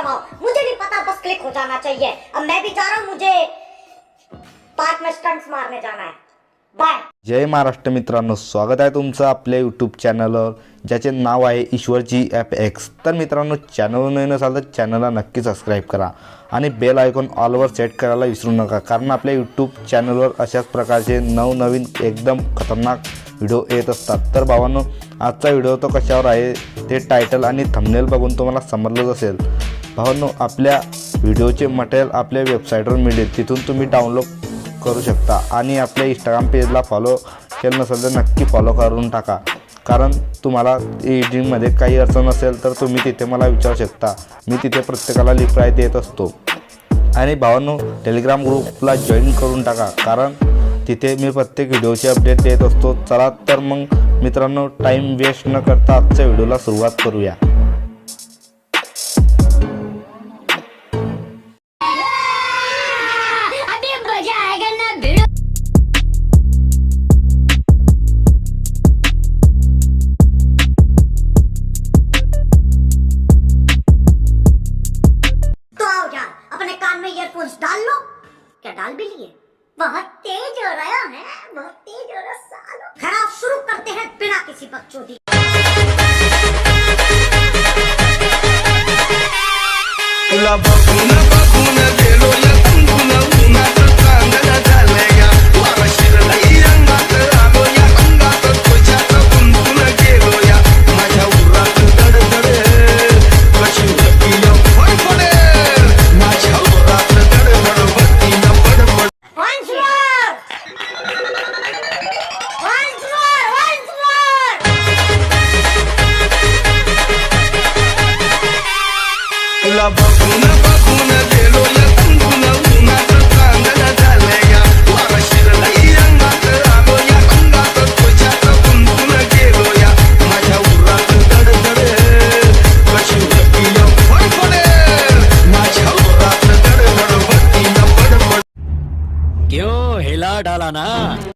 दबाओ, मुझे नहीं पता, बस क्लिक हो जाना चाहिए। अब मैं भी जा रहा हूँ, मुझे पार्क में स्टंट्स मारने जाना है। बाय। जय महाराष्ट्र मित्रांनो, स्वागत आहे तुमचं आपल्या यूट्यूब चॅनलवर ज्याचे नाव आहे ishwarediting। तर मित्रांनो, चॅनलवर नवीन असाल तर चॅनलला नक्की सबस्क्राईब करा आणि बेल आयकॉन ऑलवर सेट करायला विसरू नका, कारण आपल्या यूट्यूब चॅनलवर अशाच प्रकारचे नवनवीन एकदम खतरनाक व्हिडिओ येत असतात। तर भावांनो, आजचा व्हिडिओ तो कशावर आहे ते टायटल आणि थंबनेल बघून तुम्हाला समजलंच असेल। भावांनो, आपल्या व्हिडिओचे मटेरियल आपल्या वेबसाईटवर मिळेल, तिथून तुम्ही डाउनलोड करू शकता आणि आपल्या इंस्टाग्राम पेजला फॉलो केलं नसेल तर नक्की फॉलो करून टाका, कारण तुम्हाला एडिटिंगमध्ये काही अडचण असेल तर तुम्ही तिथे मला विचारू शकता। मी तिथे प्रत्येकाला रिप्लाय देत असतो। आणि भावांनो, टेलिग्राम ग्रुपला जॉईन करून टाका, कारण तिथे मी प्रत्येक व्हिडिओचे अपडेट देत असतो। चला तर मग मित्रांनो, टाईम वेस्ट न करता आजच्या व्हिडिओला सुरुवात करूया। डाल लो। क्या डाल भी लिए? बहुत तेज हो रहा है, बहुत तेज हो रहा सालो। खराब शुरू करते हैं बिना किसी बकचोदी। क्यों हिला डाला ना?